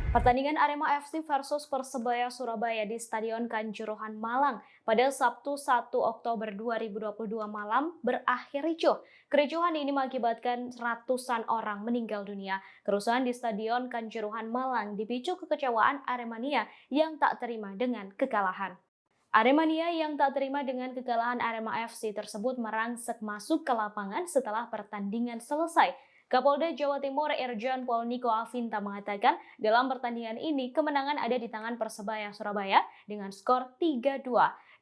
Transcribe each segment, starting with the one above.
Pertandingan Arema FC versus Persebaya Surabaya di Stadion Kanjuruhan Malang pada Sabtu 1 Oktober 2022 malam berakhir ricuh. Kericuhan ini mengakibatkan ratusan orang meninggal dunia. Kerusuhan di Stadion Kanjuruhan Malang dipicu kekecewaan Aremania yang tak terima dengan kekalahan. Aremania yang tak terima dengan kekalahan Arema FC tersebut merangsek masuk ke lapangan setelah pertandingan selesai. Kapolda Jawa Timur Irjen Pol Niko Afinta mengatakan dalam pertandingan ini kemenangan ada di tangan Persebaya Surabaya dengan skor 3-2.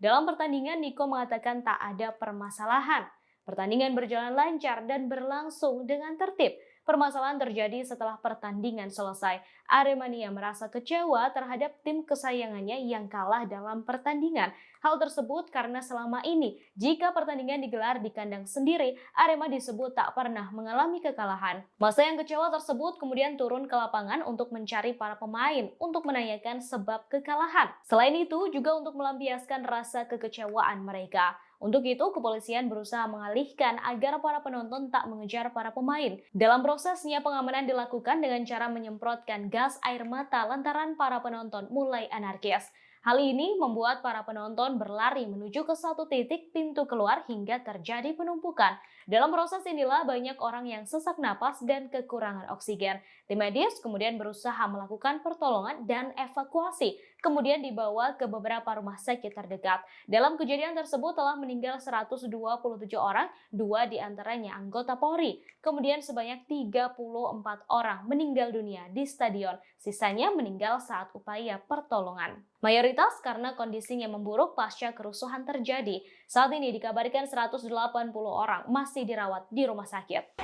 Dalam pertandingan Niko mengatakan tak ada permasalahan. Pertandingan berjalan lancar dan berlangsung dengan tertib. Permasalahan terjadi setelah pertandingan selesai. Aremania merasa kecewa terhadap tim kesayangannya yang kalah dalam pertandingan. Hal tersebut karena selama ini jika pertandingan digelar di kandang sendiri, Arema disebut tak pernah mengalami kekalahan. Masa yang kecewa tersebut kemudian turun ke lapangan untuk mencari para pemain untuk menanyakan sebab kekalahan. Selain itu juga untuk melampiaskan rasa kekecewaan mereka. Untuk itu, kepolisian berusaha mengalihkan agar para penonton tak mengejar para pemain. Dalam prosesnya, pengamanan dilakukan dengan cara menyemprotkan gas air mata lantaran para penonton mulai anarkis. Hal ini membuat para penonton berlari menuju ke satu titik pintu keluar hingga terjadi penumpukan. Dalam proses inilah banyak orang yang sesak napas dan kekurangan oksigen. Tim medis kemudian berusaha melakukan pertolongan dan evakuasi, kemudian dibawa ke beberapa rumah sakit terdekat. Dalam kejadian tersebut telah meninggal 127 orang, 2 diantaranya anggota Polri. Kemudian sebanyak 34 orang meninggal dunia di stadion, sisanya meninggal saat upaya pertolongan. Mayoritas karena kondisinya memburuk pasca kerusuhan terjadi. Saat ini dikabarkan 180 orang masih dirawat di rumah sakit.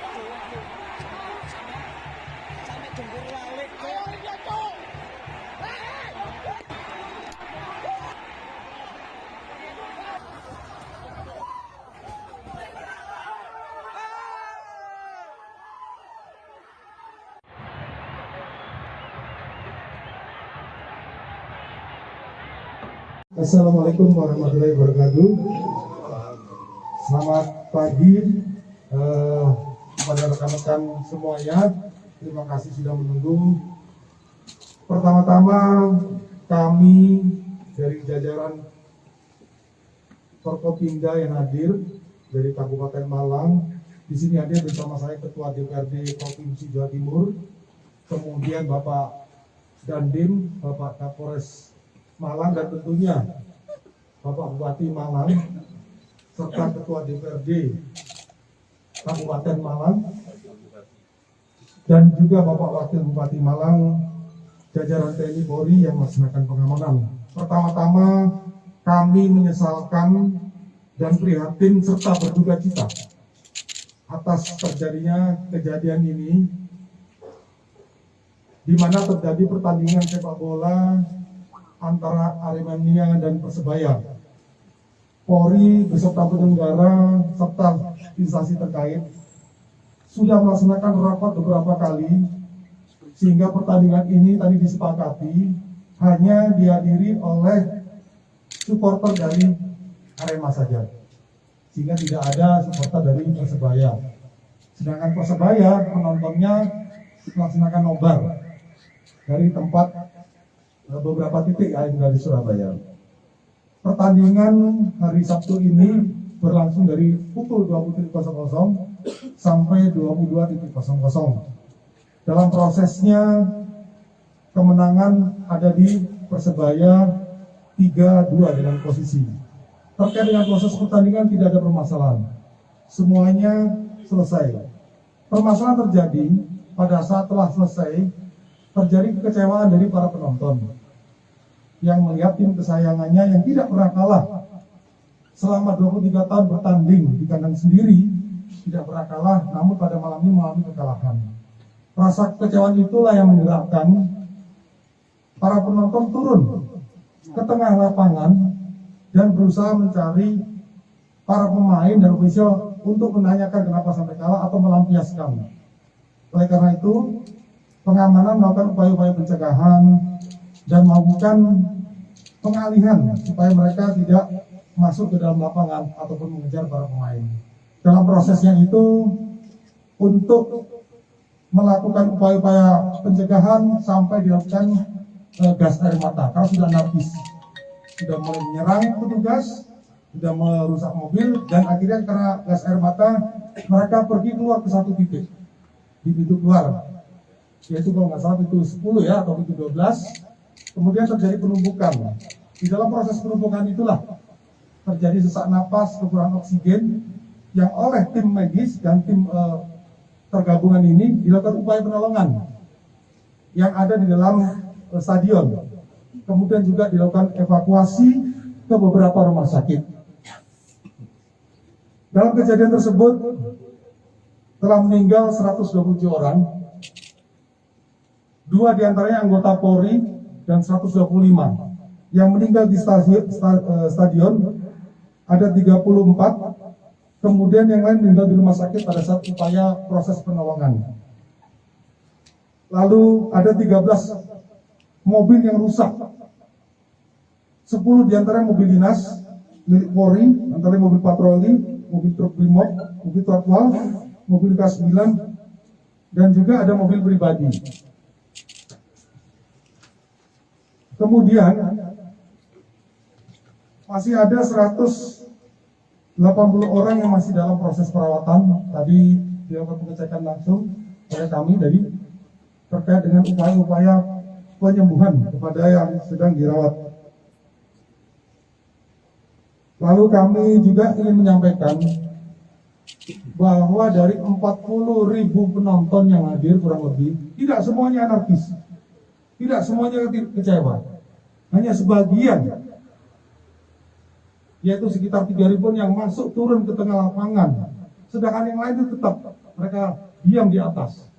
Assalamualaikum warahmatullahi wabarakatuh. Selamat pagi kepada rekan-rekan semuanya. Terima kasih sudah menunggu. Pertama-tama kami dari jajaran Forkopimda yang hadir dari Kabupaten Malang. Di sini hadir bersama saya Ketua DPRD Provinsi Jawa Timur, kemudian Bapak Dandim, Bapak Kapolres Malang, dan tentunya Bapak Bupati Malang serta Ketua DPRD Kabupaten Malang dan juga Bapak Wakil Bupati Malang, jajaran TNI Polri yang melaksanakan pengamanan. Pertama-tama kami menyesalkan dan prihatin serta berduka cita atas terjadinya kejadian ini, di mana terjadi pertandingan sepak bola antara Aremania dan Persebaya. Polri beserta penyelenggara serta instansi terkait sudah melaksanakan rapat beberapa kali, sehingga pertandingan ini tadi disepakati hanya dihadiri oleh supporter dari Arema saja, sehingga tidak ada supporter dari Persebaya. Sedangkan Persebaya penontonnya melaksanakan nobar dari tempat beberapa titik yang dari Surabaya. Pertandingan hari Sabtu ini berlangsung dari pukul 20.00 sampai 22.00. Dalam prosesnya kemenangan ada di Persebaya 3-2 dengan posisi. Terkait dengan proses pertandingan tidak ada permasalahan. Semuanya selesai. Permasalahan terjadi pada saat telah selesai, terjadi kekecewaan dari para penonton yang melihat tim kesayangannya yang tidak pernah kalah selama 23 tahun bertanding di kandang sendiri, tidak pernah kalah, namun pada malam ini mengalami kekalahan. Rasa kekecewaan itulah yang menggerakkan para penonton turun ke tengah lapangan dan berusaha mencari para pemain dan ofisial untuk menanyakan kenapa sampai kalah atau melampiaskan. Oleh karena itu, pengamanan melakukan upaya-upaya pencegahan dan melakukan pengalihan supaya mereka tidak masuk ke dalam lapangan ataupun mengejar para pemain. Dalam prosesnya itu, untuk melakukan upaya-upaya pencegahan sampai dilakukan gas air mata karena sudah anarkis, sudah mulai menyerang petugas, sudah merusak mobil, dan akhirnya karena gas air mata mereka pergi keluar ke satu titik di pintu keluar, yaitu kalau nggak salah pintu 10 ya atau pintu 12. Kemudian terjadi penumpukan. Di dalam proses penumpukan itulah terjadi sesak napas, kekurangan oksigen, yang oleh tim medis dan tim tergabungan ini dilakukan upaya penolongan yang ada di dalam stadion. Kemudian juga dilakukan evakuasi ke beberapa rumah sakit. Dalam kejadian tersebut telah meninggal 127 orang, 2 diantaranya anggota Polri dan 125. Yang meninggal di stadion ada 34. Kemudian yang lain meninggal di rumah sakit pada saat upaya proses penolongan. Lalu ada 13 mobil yang rusak. 10 diantaranya mobil dinas milik Polri, antara mobil patroli, mobil truk Brimob, mobil Tatwal, mobil K9, dan juga ada mobil pribadi. Kemudian masih ada 180 orang yang masih dalam proses perawatan. Tadi dilakukan pengecekan langsung oleh kami dari terkait dengan upaya-upaya penyembuhan kepada yang sedang dirawat. Lalu kami juga ingin menyampaikan bahwa dari 40.000 penonton yang hadir kurang lebih, tidak semuanya anarkis, tidak semuanya kecewa, hanya sebagian, yaitu sekitar 3.000 yang masuk turun ke tengah lapangan, sedangkan yang lain itu tetap mereka diam di atas.